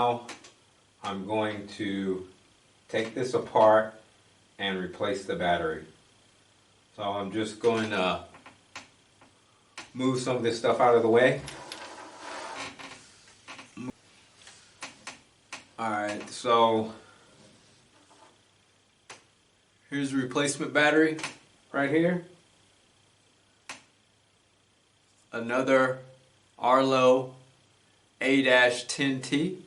now I'm going to take this apart and replace the battery. So I'm just going to move some of this stuff out of the way. Alright, so here's the replacement battery right here. Another Arlo A-10T.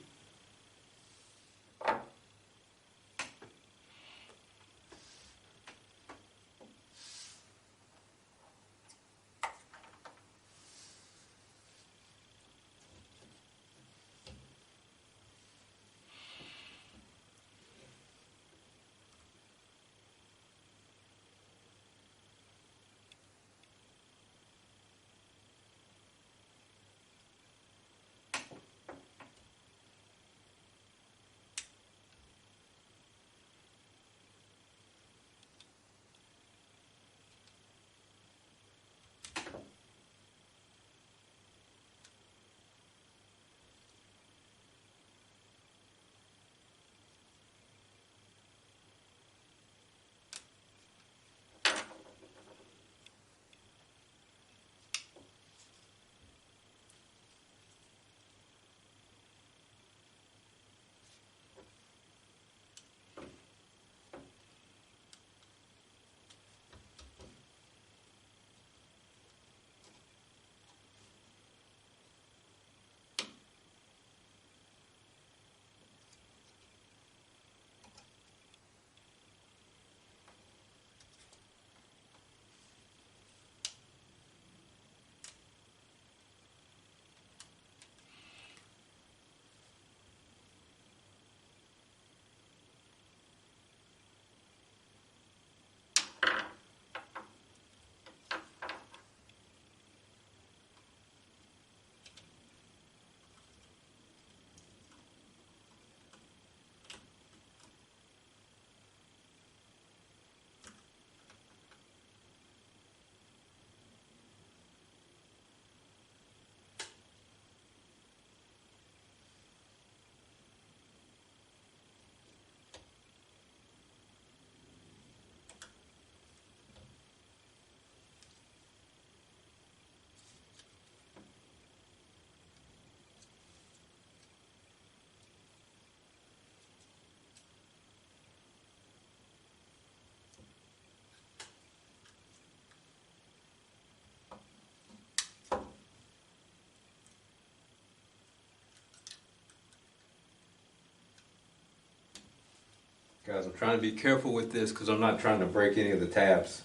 Guys, I'm trying to be careful with this because I'm not trying to break any of the tabs,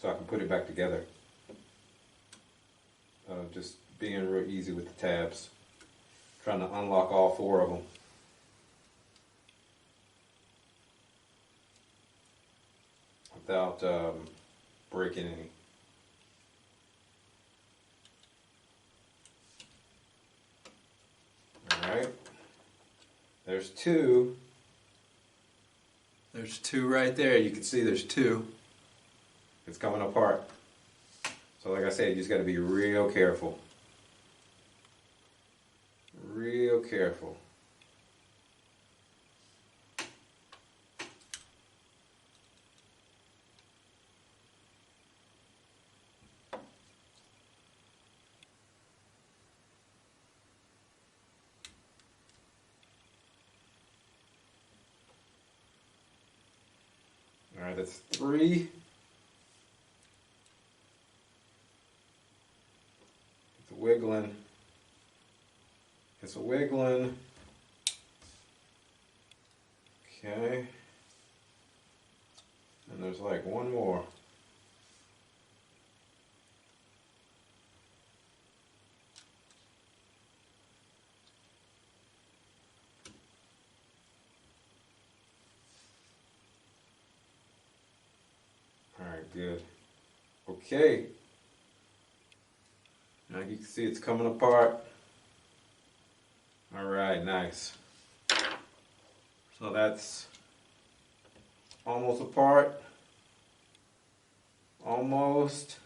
so I can put it back together. Just being real easy with the tabs. Trying to unlock all 4 of them. Without breaking any. Alright. There's 2. There's 2 right there. You can see there's 2. It's coming apart. So like I said, you just got to be real careful. Real careful. Alright, that's 3. It's wiggling. It's wiggling. Okay. And there's like 1 more. Alright, good. Okay. Now you can see it's coming apart. Alright, nice. So that's almost apart. Almost.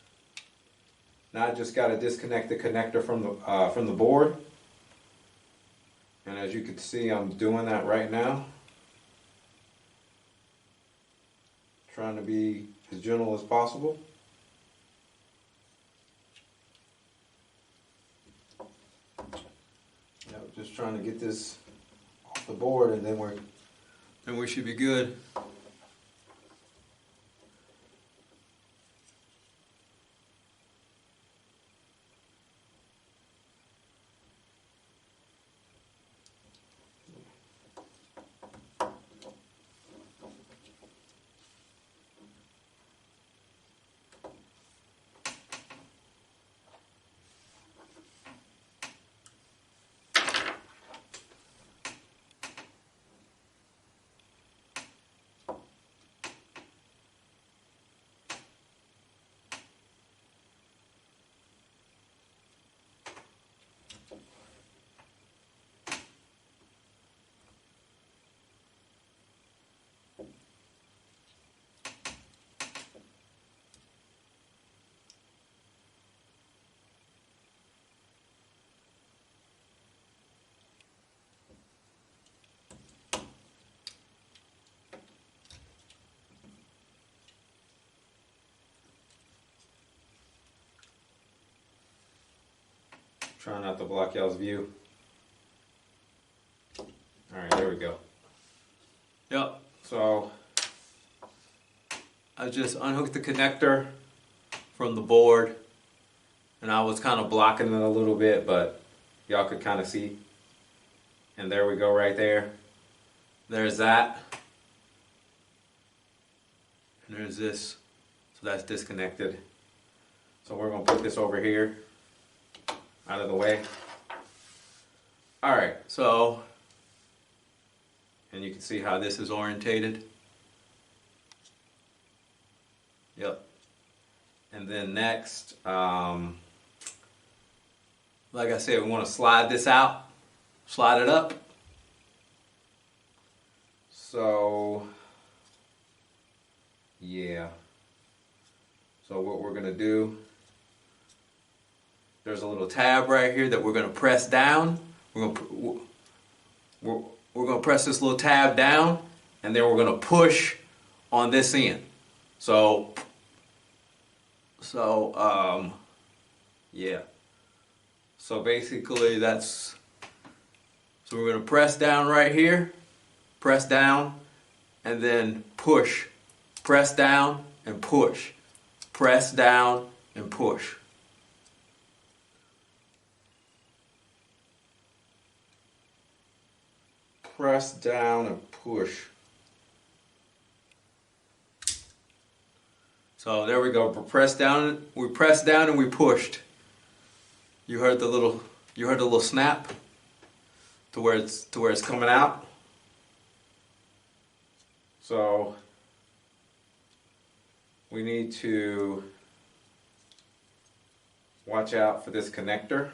Now I just got to disconnect the connector from the board. And as you can see, I'm doing that right now. Trying to be as gentle as possible. Just trying to get this off the board, and then we should be good. Trying not to block y'all's view. Alright, there we go. Yep, so I just unhooked the connector from the board, and I was kind of blocking it a little bit, but y'all could kind of see. And there we go right there. There's that. And there's this. So that's disconnected. So we're going to put this over here, out of the way. Alright, so, and you can see how this is orientated. Yep. And then next, like I said, we want to slide this out, slide it up. So, yeah. So what we're going to do, there's a little tab right here that we're going to press down. We're going to press this little tab down, and then we're going to push on this end. So yeah. So basically so we're going to press down right here, press down, and then push. Press down and push. Press down and push. Press down and push. So there we go. We pressed down and we pushed. You heard the little snap to where it's coming out. So we need to watch out for this connector.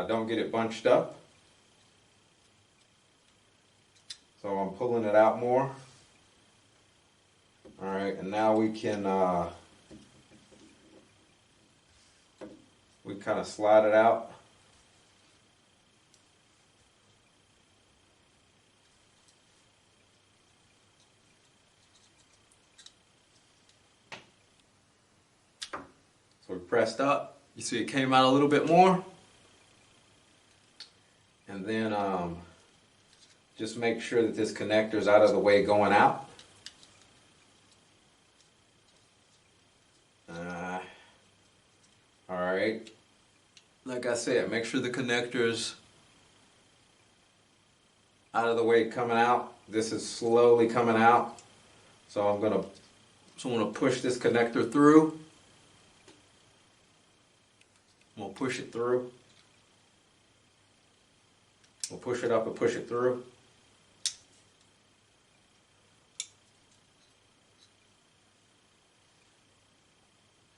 Don't get it bunched up. So I'm pulling it out more. Alright, and now we can we kind of slide it out. So we pressed up. You see it came out a little bit more. And then just make sure that this connector is out of the way going out. Alright. Like I said, make sure the connector is out of the way coming out. This is slowly coming out. So I'm gonna push this connector through. I'm gonna push it through. We'll push it up and push it through.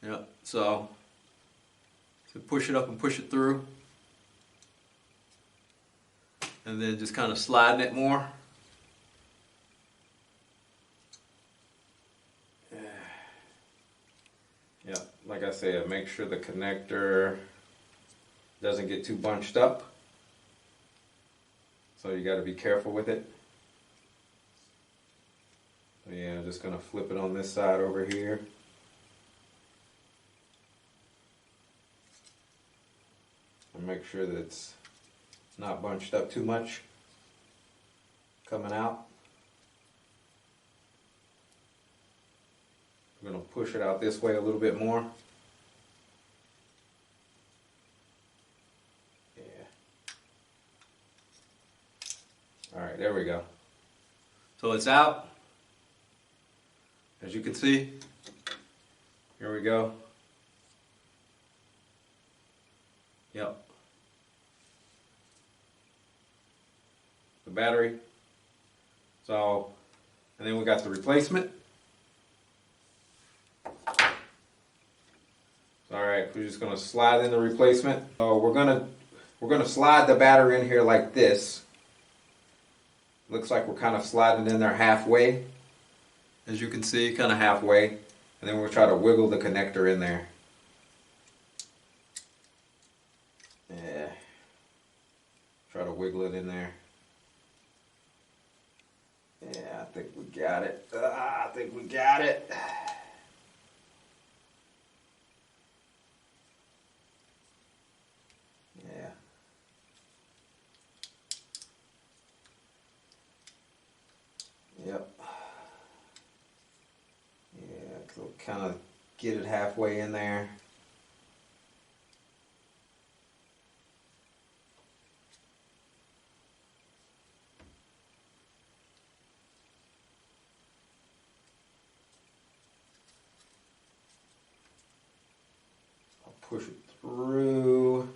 Yeah, so push it up and push it through. And then just kind of sliding it more. Yeah, like I said, make sure the connector doesn't get too bunched up. So you got to be careful with it. So yeah, I'm just going to flip it on this side over here. And make sure that it's not bunched up too much coming out. I'm going to push it out this way a little bit more. Alright, there we go. So it's out. As you can see, here we go. Yep. The battery. So, and then we got the replacement. Alright, we're just gonna slide in the replacement. So we're gonna slide the battery in here like this. Looks like we're kind of sliding in there halfway. As you can see, kind of halfway. And then we'll try to wiggle the connector in there. Yeah. Try to wiggle it in there. Yeah, I think we got it. I think we got it. Yeah. Yep. Yeah, so kind of get it halfway in there. I'll push it through.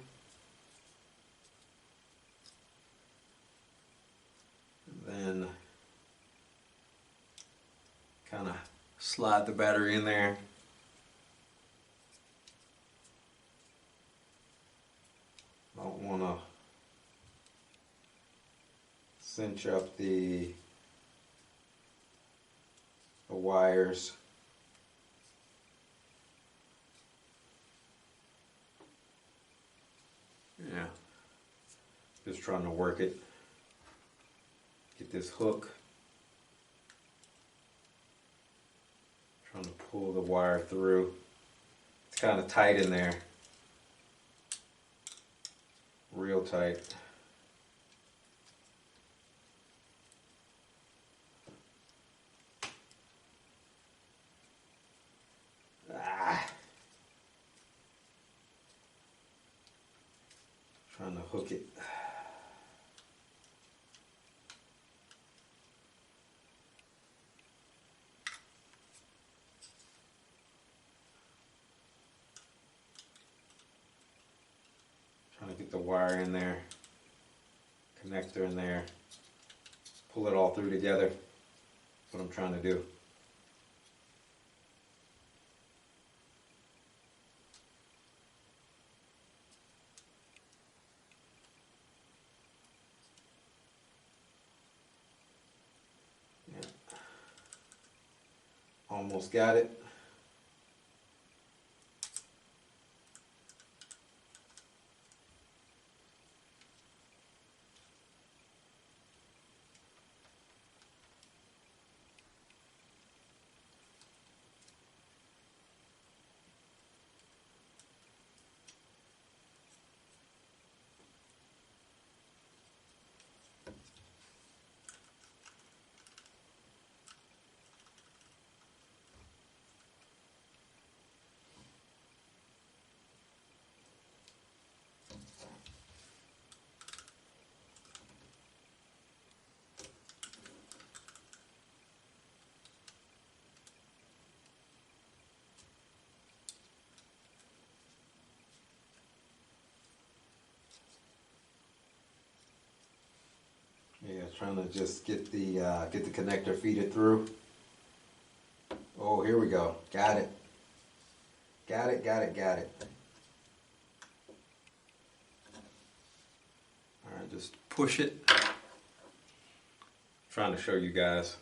And then kind of slide the battery in there. Don't want to cinch up the wires. Yeah, just trying to work it. Get this hook. Trying to pull the wire through. It's kind of tight in there. Real tight. Trying to hook it. Trying to get the wire in there, connector in there, pull it all through together. That's what I'm trying to do. Yeah. Almost got it. Yeah, trying to just get the connector feeded through. Oh, here we go. Got it. Got it, got it, got it. Alright, just push it. Trying to show you guys.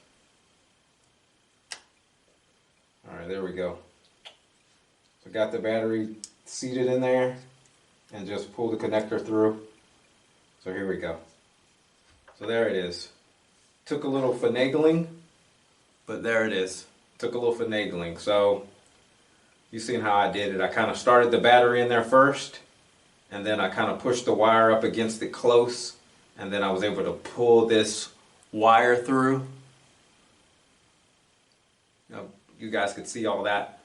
Alright, there we go. So got the battery seated in there. and just pull the connector through. So here we go. So there it is. Took a little finagling, but there it is. Took a little finagling. So you seen how I did it. I kind of started the battery in there first, and then I kind of pushed the wire up against it close, and then I was able to pull this wire through. You guys could see all that.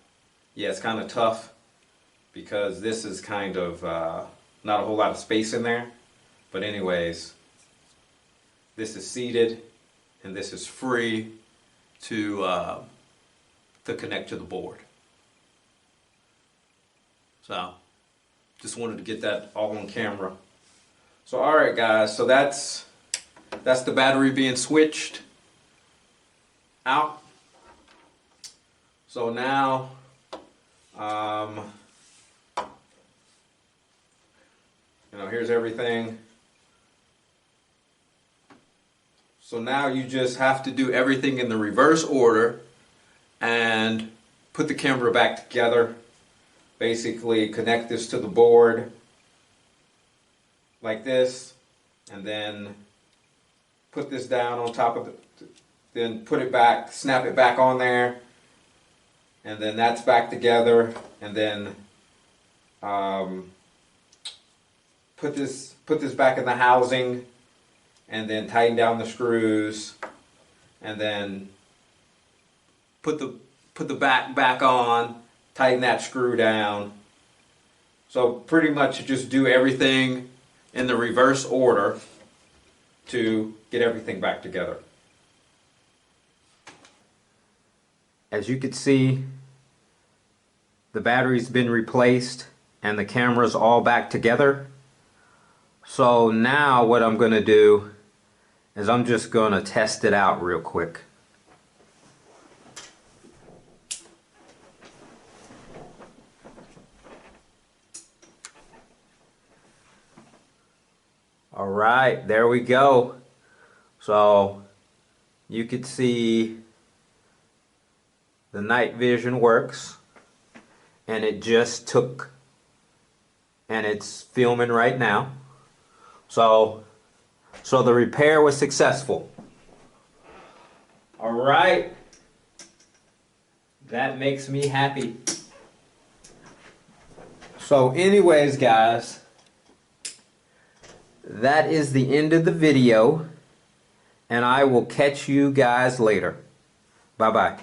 Yeah, it's kind of tough because this is kind of not a whole lot of space in there. But anyways, this is seated and this is free to connect to the board. So just wanted to get that all on camera. So alright guys, so that's the battery being switched out. So now, here's everything. So now you just have to do everything in the reverse order and put the camera back together. Basically connect this to the board like this, and then put this down on top of it, then put it back, snap it back on there, and then that's back together, and then put this back in the housing, and then tighten down the screws, and then put the back on, tighten that screw down. So pretty much just do everything in the reverse order to get everything back together. As you can see, the battery's been replaced and the camera's all back together. So now what I'm going to do is I'm just going to test it out real quick. Alright, there we go. So you can see the night vision works, and it just took, and it's filming right now. So the repair was successful. Alright, that makes me happy. So anyways guys, that is the end of the video, and I will catch you guys later. Bye bye.